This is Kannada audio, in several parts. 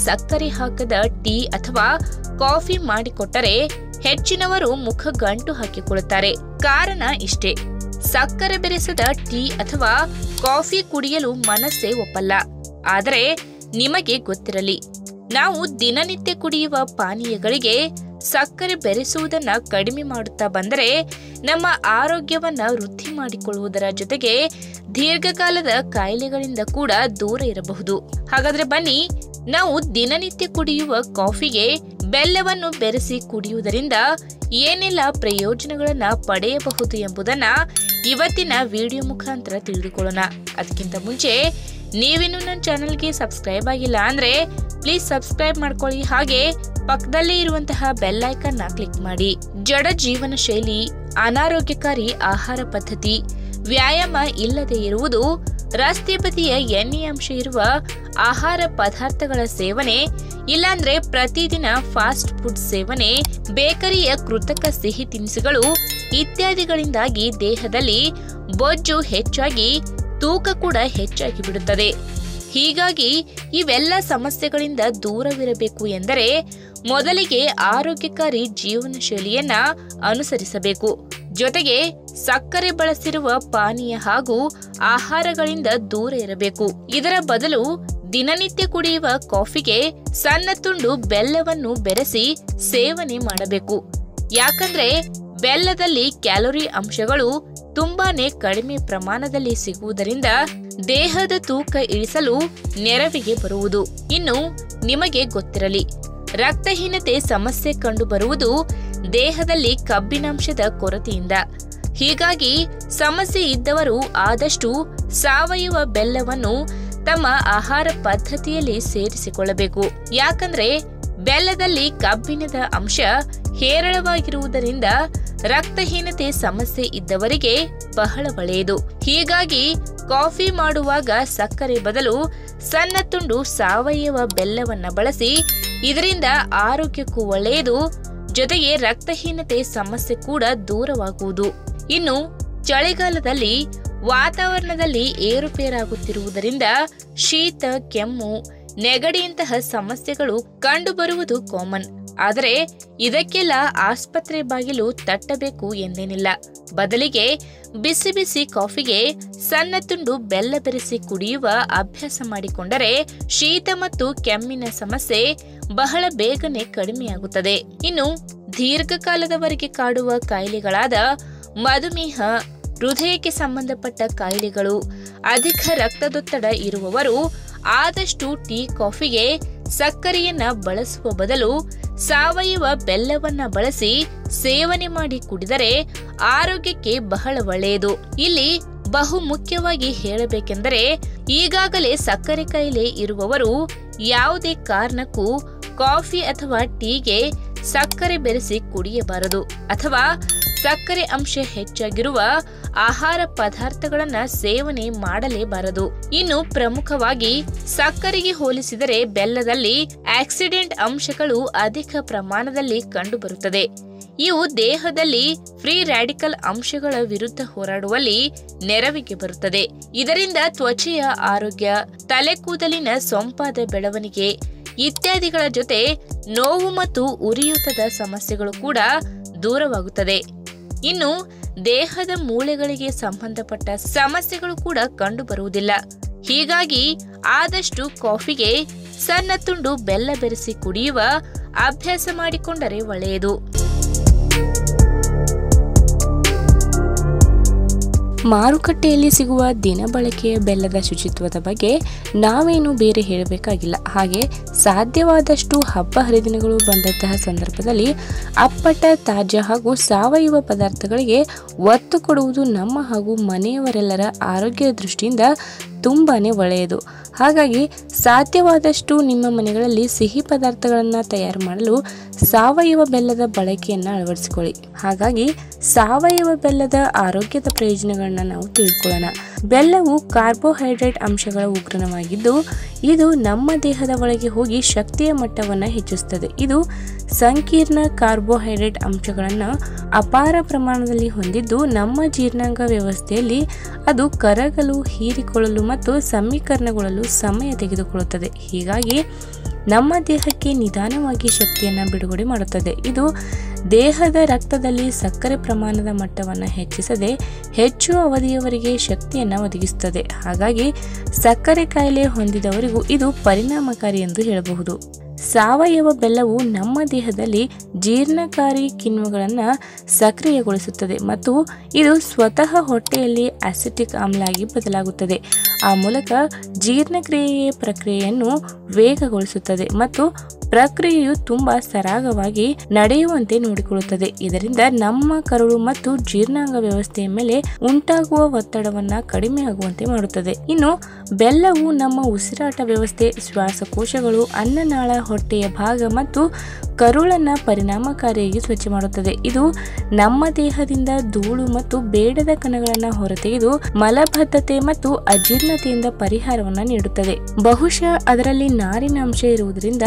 ಸಕ್ಕರೆ ಹಾಕದ ಟೀ ಅಥವಾ ಕಾಫಿ ಮಾಡಿಕೊಟ್ಟರೆ ಹೆಚ್ಚಿನವರು ಮುಖ ಗಂಟು ಹಾಕಿಕೊಳ್ಳುತ್ತಾರೆ. ಕಾರಣ ಇಷ್ಟೇ, ಸಕ್ಕರೆ ಬೆರೆಸದ ಟೀ ಅಥವಾ ಕಾಫಿ ಕುಡಿಯಲು ಮನಸ್ಸೇ ಒಪ್ಪಲ್ಲ. ಆದರೆ ನಿಮಗೆ ಗೊತ್ತಿರಲಿ, ನಾವು ದಿನನಿತ್ಯ ಕುಡಿಯುವ ಪಾನೀಯಗಳಿಗೆ ಸಕ್ಕರೆ ಬೆರೆಸುವುದನ್ನ ಕಡಿಮೆ ಮಾಡುತ್ತಾ ಬಂದರೆ ನಮ್ಮ ಆರೋಗ್ಯವನ್ನ ವೃದ್ಧಿ ಮಾಡಿಕೊಳ್ಳುವುದರ ಜೊತೆಗೆ ದೀರ್ಘಕಾಲದ ಕಾಯಿಲೆಗಳಿಂದ ಕೂಡ ದೂರ ಇರಬಹುದು. ಹಾಗಾದ್ರೆ ಬನ್ನಿ, ನಾವು ದಿನನಿತ್ಯ ಕುಡಿಯುವ ಕಾಫಿಗೆ ಬೆಲ್ಲವನ್ನು ಬೆರೆಸಿ ಕುಡಿಯುವುದರಿಂದ ಏನೆಲ್ಲ ಪ್ರಯೋಜನಗಳನ್ನ ಪಡೆಯಬಹುದು ಎಂಬುದನ್ನ ಇವತ್ತಿನ ವಿಡಿಯೋ ಮುಖಾಂತರ ತಿಳಿದುಕೊಳ್ಳೋಣ. ಅದಕ್ಕಿಂತ ಮುಂಚೆ ನೀವಿನ್ನು ನನ್ನ ಚಾನೆಲ್ಗೆ ಸಬ್ಸ್ಕ್ರೈಬ್ ಆಗಿಲ್ಲ ಅಂದ್ರೆ ಪ್ಲೀಸ್ ಸಬ್ಸ್ಕ್ರೈಬ್ ಮಾಡ್ಕೊಳ್ಳಿ. ಹಾಗೆ ಪಕ್ಕದಲ್ಲೇ ಇರುವಂತಹ ಬೆಲ್ ಐಕಾನ್ ಕ್ಲಿಕ್ ಮಾಡಿ. ಜಡ ಜೀವನ ಶೈಲಿ, ಅನಾರೋಗ್ಯಕಾರಿ ಆಹಾರ ಪದ್ಧತಿ, ವ್ಯಾಯಾಮ ಇಲ್ಲದೆ ಇರುವುದು, ರಸ್ತೆ ಬದಿಯ ಎಣ್ಣೆ ಅಂಶ ಇರುವ ಆಹಾರ ಪದಾರ್ಥಗಳ ಸೇವನೆ, ಇಲ್ಲಾಂದ್ರೆ ಪ್ರತಿದಿನ ಫಾಸ್ಟ್ ಫುಡ್ ಸೇವನೆ, ಬೇಕರಿಯ ಕೃತಕ ಸಿಹಿ ತಿನಿಸುಗಳು ಇತ್ಯಾದಿಗಳಿಂದಾಗಿ ದೇಹದಲ್ಲಿ ಬೊಜ್ಜು ಹೆಚ್ಚಾಗಿ ತೂಕ ಕೂಡ ಹೆಚ್ಚಾಗಿ ಬಿಡುತ್ತದೆ. ಹೀಗಾಗಿ ಇವೆಲ್ಲ ಸಮಸ್ಯೆಗಳಿಂದ ದೂರವಿರಬೇಕು ಎಂದರೆ ಮೊದಲಿಗೆ ಆರೋಗ್ಯಕಾರಿ ಜೀವನ ಶೈಲಿಯನ್ನ ಅನುಸರಿಸಬೇಕು. ಜೊತೆಗೆ ಸಕ್ಕರೆ ಬಳಸಿರುವ ಪಾನೀಯ ಹಾಗೂ ಆಹಾರಗಳಿಂದ ದೂರ ಇರಬೇಕು. ಇದರ ಬದಲು ದಿನನಿತ್ಯ ಕುಡಿಯುವ ಕಾಫಿಗೆ ಸಣ್ಣ ತುಂಡು ಬೆಲ್ಲವನ್ನು ಬೆರೆಸಿ ಸೇವನೆ ಮಾಡಬೇಕು. ಯಾಕಂದ್ರೆ ಬೆಲ್ಲದಲ್ಲಿ ಕ್ಯಾಲೋರಿ ಅಂಶಗಳು ತುಂಬಾನೇ ಕಡಿಮೆ ಪ್ರಮಾಣದಲ್ಲಿ ಸಿಗುವುದರಿಂದ ದೇಹದ ತೂಕ ಇಳಿಸಲು ನೆರವಿಗೆ ಬರುವುದು. ಇನ್ನು ನಿಮಗೆ ಗೊತ್ತಿರಲಿ, ರಕ್ತಹೀನತೆ ಸಮಸ್ಯೆ ಕಂಡುಬರುವುದು ದೇಹದಲ್ಲಿ ಕಬ್ಬಿನಾಂಶದ ಕೊರತೆಯಿಂದ. ಹೀಗಾಗಿ ಸಮಸ್ಯೆ ಇದ್ದವರು ಆದಷ್ಟು ಸಾವಯವ ಬೆಲ್ಲವನ್ನು ತಮ್ಮ ಆಹಾರ ಪದ್ಧತಿಯಲ್ಲಿ ಸೇರಿಸಿಕೊಳ್ಳಬೇಕು. ಯಾಕಂದ್ರೆ ಬೆಲ್ಲದಲ್ಲಿ ಕಬ್ಬಿಣದ ಅಂಶ ಹೇರಳವಾಗಿರುವುದರಿಂದ ರಕ್ತಹೀನತೆ ಸಮಸ್ಯೆ ಇದ್ದವರಿಗೆ ಬಹಳ ಒಳ್ಳೆಯದು. ಹೀಗಾಗಿ ಕಾಫಿ ಮಾಡುವಾಗ ಸಕ್ಕರೆ ಬದಲು ಸಣ್ಣ ತುಂಡು ಸಾವಯವ ಬೆಲ್ಲವನ್ನ ಬಳಸಿ. ಇದರಿಂದ ಆರೋಗ್ಯಕ್ಕೂ ಒಳ್ಳೆಯದು, ಜೊತೆಗೆ ರಕ್ತಹೀನತೆ ಸಮಸ್ಯೆ ಕೂಡ ದೂರವಾಗುವುದು. ಇನ್ನು ಚಳಿಗಾಲದಲ್ಲಿ ವಾತಾವರಣದಲ್ಲಿ ಏರುಪೇರಾಗುತ್ತಿರುವುದರಿಂದ ಶೀತ, ಕೆಮ್ಮು, ನೆಗಡಿಯಂತಹ ಸಮಸ್ಯೆಗಳು ಕಂಡುಬರುವುದು ಕಾಮನ್. ಆದರೆ ಇದಕ್ಕೆಲ್ಲ ಆಸ್ಪತ್ರೆ ಬಾಗಿಲು ತಟ್ಟಬೇಕು ಎಂದೇನಿಲ್ಲ. ಬದಲಿಗೆ ಬಿಸಿ ಬಿಸಿ ಕಾಫಿಗೆ ಸಣ್ಣ ತುಂಡು ಬೆಲ್ಲ ಬೆರೆಸಿ ಕುಡಿಯುವ ಅಭ್ಯಾಸ ಮಾಡಿಕೊಂಡರೆ ಶೀತ ಮತ್ತು ಕೆಮ್ಮಿನ ಸಮಸ್ಯೆ ಬಹಳ ಬೇಗನೆ ಕಡಿಮೆಯಾಗುತ್ತದೆ. ಇನ್ನು ದೀರ್ಘಕಾಲದವರೆಗೆ ಕಾಡುವ ಕಾಯಿಲೆಗಳಾದ ಮಧುಮೇಹ, ಹೃದಯಕ್ಕೆ ಸಂಬಂಧಪಟ್ಟ ಕಾಯಿಲೆಗಳು, ಅಧಿಕ ರಕ್ತದೊತ್ತಡ ಇರುವವರು ಆದಷ್ಟು ಟೀ, ಕಾಫಿಗೆ ಸಕ್ಕರೆಯನ್ನ ಬಳಸುವ ಬದಲು ಸಾವಯವ ಬೆಲ್ಲವನ್ನ ಬಳಸಿ ಸೇವನೆ ಮಾಡಿ ಕುಡಿದರೆ ಆರೋಗ್ಯಕ್ಕೆ ಬಹಳ ಒಳ್ಳೆಯದು. ಇಲ್ಲಿ ಬಹು ಮುಖ್ಯವಾಗಿ ಹೇಳಬೇಕೆಂದರೆ, ಈಗಾಗಲೇ ಸಕ್ಕರೆ ಕಾಯಿಲೆ ಇರುವವರು ಯಾವುದೇ ಕಾರಣಕ್ಕೂ ಕಾಫಿ ಅಥವಾ ಟೀಗೆ ಸಕ್ಕರೆ ಬೆರೆಸಿ ಕುಡಿಯಬಾರದು ಅಥವಾ ಸಕ್ಕರೆ ಅಂಶ ಹೆಚ್ಚಾಗಿರುವ ಆಹಾರ ಪದಾರ್ಥಗಳನ್ನ ಸೇವನೆ ಮಾಡಲೇಬಾರದು. ಇನ್ನು ಪ್ರಮುಖವಾಗಿ ಸಕ್ಕರೆಗೆ ಹೋಲಿಸಿದರೆ ಬೆಲ್ಲದಲ್ಲಿ ಆಕ್ಸಿಡೆಂಟ್ ಅಂಶಗಳು ಅಧಿಕ ಪ್ರಮಾಣದಲ್ಲಿ ಕಂಡುಬರುತ್ತದೆ. ಇವು ದೇಹದಲ್ಲಿ ಫ್ರೀ ರ್ಯಾಡಿಕಲ್ ಅಂಶಗಳ ವಿರುದ್ಧ ಹೋರಾಡುವಲ್ಲಿ ನೆರವಿಗೆ ಬರುತ್ತದೆ. ಇದರಿಂದ ತ್ವಚೆಯ ಆರೋಗ್ಯ, ತಲೆ ಕೂದಲಿನ ಸೊಂಪಾದ ಬೆಳವಣಿಗೆ ಇತ್ಯಾದಿಗಳ ಜೊತೆ ನೋವು ಮತ್ತು ಉರಿಯೂತದ ಸಮಸ್ಯೆಗಳು ಕೂಡ ದೂರವಾಗುತ್ತದೆ. ಇನ್ನು ದೇಹದ ಮೂಳೆಗಳಿಗೆ ಸಂಬಂಧಪಟ್ಟ ಸಮಸ್ಯೆಗಳು ಕೂಡ ಕಂಡುಬರುವುದಿಲ್ಲ. ಹೀಗಾಗಿ ಆದಷ್ಟು ಕಾಫಿಗೆ ಸಣ್ಣ ತುಂಡು ಬೆಲ್ಲ ಬೆರೆಸಿ ಕುಡಿಯುವ ಅಭ್ಯಾಸ ಮಾಡಿಕೊಂಡರೆ ಒಳ್ಳೆಯದು. ಮಾರುಕಟ್ಟೆಯಲ್ಲಿ ಸಿಗುವ ದಿನಬಳಕೆಯ ಬೆಲ್ಲದ ಶುಚಿತ್ವದ ಬಗ್ಗೆ ನಾವೇನು ಬೇರೆ ಹೇಳಬೇಕಾಗಿಲ್ಲ. ಹಾಗೆ ಸಾಧ್ಯವಾದಷ್ಟು ಹಬ್ಬ ಹರಿದಿನಗಳು ಬಂದಂತಹ ಸಂದರ್ಭದಲ್ಲಿ ಅಪ್ಪಟ, ತಾಜಾ ಹಾಗೂ ಸಾವಯವ ಪದಾರ್ಥಗಳಿಗೆ ಒತ್ತು ಕೊಡುವುದು ನಮ್ಮ ಹಾಗೂ ಮನೆಯವರೆಲ್ಲರ ಆರೋಗ್ಯದ ದೃಷ್ಟಿಯಿಂದ ತುಂಬಾನೇ ಒಳ್ಳೆಯದು. ಹಾಗಾಗಿ ಸಾಧ್ಯವಾದಷ್ಟು ನಿಮ್ಮ ಮನೆಗಳಲ್ಲಿ ಸಿಹಿ ಪದಾರ್ಥಗಳನ್ನು ತಯಾರು ಮಾಡಲು ಸಾವಯವ ಬೆಲ್ಲದ ಬಳಕೆಯನ್ನು ಅಳವಡಿಸಿಕೊಳ್ಳಿ. ಹಾಗಾಗಿ ಸಾವಯವ ಬೆಲ್ಲದ ಆರೋಗ್ಯದ ಪ್ರಯೋಜನಗಳನ್ನ ನಾವು ತಿಳ್ಕೊಳ್ಳೋಣ. ಬೆಲ್ಲವು ಕಾರ್ಬೋಹೈಡ್ರೇಟ್ ಅಂಶಗಳ ಉಗ್ರಾಣವಾಗಿದ್ದು ಇದು ನಮ್ಮ ದೇಹದ ಒಳಗೆ ಹೋಗಿ ಶಕ್ತಿಯ ಮಟ್ಟವನ್ನು ಹೆಚ್ಚಿಸುತ್ತದೆ. ಇದು ಸಂಕೀರ್ಣ ಕಾರ್ಬೋಹೈಡ್ರೇಟ್ ಅಂಶಗಳನ್ನು ಅಪಾರ ಪ್ರಮಾಣದಲ್ಲಿ ಹೊಂದಿದ್ದು ನಮ್ಮ ಜೀರ್ಣಾಂಗ ವ್ಯವಸ್ಥೆಯಲ್ಲಿ ಅದು ಕರಗಲು, ಹೀರಿಕೊಳ್ಳಲು ಮತ್ತು ಸಮೀಕರಣಗೊಳ್ಳಲು ಸಮಯ ತೆಗೆದುಕೊಳ್ಳುತ್ತದೆ. ಹೀಗಾಗಿ ನಮ್ಮ ದೇಹಕ್ಕೆ ನಿಧಾನವಾಗಿ ಶಕ್ತಿಯನ್ನು ಬಿಡುಗಡೆ ಮಾಡುತ್ತದೆ. ಇದು ದೇಹದ ರಕ್ತದಲ್ಲಿ ಸಕ್ಕರೆ ಪ್ರಮಾಣದ ಮಟ್ಟವನ್ನು ಹೆಚ್ಚಿಸದೆ ಹೆಚ್ಚು ಅವಧಿಯವರೆಗೆ ಶಕ್ತಿಯನ್ನು ಒದಗಿಸುತ್ತದೆ. ಹಾಗಾಗಿ ಸಕ್ಕರೆ ಕಾಯಿಲೆ ಹೊಂದಿದವರಿಗೂ ಇದು ಪರಿಣಾಮಕಾರಿ ಎಂದು ಹೇಳಬಹುದು. ಸಾವಯವ ಬೆಲ್ಲವು ನಮ್ಮ ದೇಹದಲ್ಲಿ ಜೀರ್ಣಕಾರಿ ಕಿಣ್ವಗಳನ್ನು ಸಕ್ರಿಯಗೊಳಿಸುತ್ತದೆ ಮತ್ತು ಇದು ಸ್ವತಃ ಹೊಟ್ಟೆಯಲ್ಲಿ ಅಸಿಟಿಕ್ ಆಮ್ಲ ಆಗಿ ಬದಲಾಗುತ್ತದೆ. ಆ ಮೂಲಕ ಜೀರ್ಣಕ್ರಿಯೆಯ ಪ್ರಕ್ರಿಯೆಯನ್ನು ವೇಗಗೊಳಿಸುತ್ತದೆ ಮತ್ತು ಪ್ರಕ್ರಿಯೆಯು ತುಂಬಾ ಸರಾಗವಾಗಿ ನಡೆಯುವಂತೆ ನೋಡಿಕೊಳ್ಳುತ್ತದೆ. ಇದರಿಂದ ನಮ್ಮ ಕರುಳು ಮತ್ತು ಜೀರ್ಣಾಂಗ ವ್ಯವಸ್ಥೆಯ ಮೇಲೆ ಉಂಟಾಗುವ ಒತ್ತಡವನ್ನು ಕಡಿಮೆ ಆಗುವಂತೆ ಮಾಡುತ್ತದೆ. ಇನ್ನು ಬೆಲ್ಲವು ನಮ್ಮ ಉಸಿರಾಟ ವ್ಯವಸ್ಥೆ, ಶ್ವಾಸಕೋಶಗಳು, ಅನ್ನನಾಳ, ಹೊಟ್ಟೆಯ ಭಾಗ ಮತ್ತು ಕರುಳನ್ನು ಪರಿಣಾಮಕಾರಿಯಾಗಿ ಸ್ವಚ್ಛ ಮಾಡುತ್ತದೆ. ಇದು ನಮ್ಮ ದೇಹದಿಂದ ಧೂಳು ಮತ್ತು ಬೇಡದ ಕಣಗಳನ್ನು ಹೊರತೆಗೆದು ಮಲಬದ್ಧತೆ ಮತ್ತು ಅಜೀರ್ಣತೆಯಿಂದ ಪರಿಹಾರವನ್ನು ನೀಡುತ್ತದೆ. ಬಹುಶಃ ಅದರಲ್ಲಿ ನಾರಿನ ಅಂಶ ಇರುವುದರಿಂದ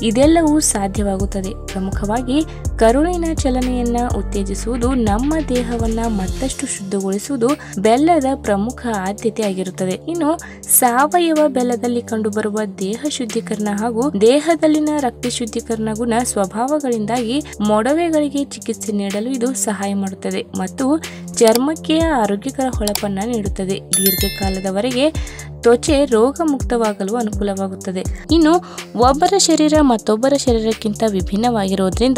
ಇದೆಲ್ಲವೂ ಸಾಧ್ಯವಾಗುತ್ತದೆ. ಪ್ರಮುಖವಾಗಿ ಕರುಳಿನ ಚಲನೆಯನ್ನ ಉತ್ತೇಜಿಸುವುದು, ನಮ್ಮ ದೇಹವನ್ನ ಮತ್ತಷ್ಟು ಶುದ್ಧಗೊಳಿಸುವುದು ಬೆಲ್ಲದ ಪ್ರಮುಖ ಆದ್ಯತೆ ಆಗಿರುತ್ತದೆ. ಇನ್ನು ಸಾವಯವ ಬೆಲ್ಲದಲ್ಲಿ ಕಂಡುಬರುವ ದೇಹ ಶುದ್ಧೀಕರಣ ಹಾಗೂ ದೇಹದಲ್ಲಿನ ರಕ್ತ ಶುದ್ಧೀಕರಣ ಗುಣ ಸ್ವಭಾವಗಳಿಂದಾಗಿ ಮೊಡವೆಗಳಿಗೆ ಚಿಕಿತ್ಸೆ ನೀಡಲು ಇದು ಸಹಾಯ ಮಾಡುತ್ತದೆ ಮತ್ತು ಚರ್ಮಕ್ಕೆ ಆರೋಗ್ಯಕರ ಹೊಳಪನ್ನ ನೀಡುತ್ತದೆ. ದೀರ್ಘಕಾಲದವರೆಗೆ ತ್ವಚೆ ರೋಗ ಮುಕ್ತವಾಗಲು ಅನುಕೂಲವಾಗುತ್ತದೆ. ಇನ್ನು ಒಬ್ಬರ ಶರೀರ ಮತ್ತೊಬ್ಬರ ಶರೀರಕ್ಕಿಂತ ವಿಭಿನ್ನವಾಗಿರುವುದರಿಂದ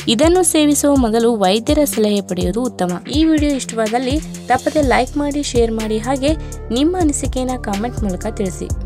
ಇದನ್ನು ಸೇವಿಸುವ ಮೊದಲು ವೈದ್ಯರ ಸಲಹೆ ಪಡೆಯುವುದು ಉತ್ತಮ. ಈ ವಿಡಿಯೋ ಇಷ್ಟವಾದಲ್ಲಿ ತಪ್ಪದೆ ಲೈಕ್ ಮಾಡಿ, ಶೇರ್ ಮಾಡಿ, ಹಾಗೆ ನಿಮ್ಮ ಅನಿಸಿಕೆಯನ್ನು ಕಾಮೆಂಟ್ ಮೂಲಕ ತಿಳಿಸಿ.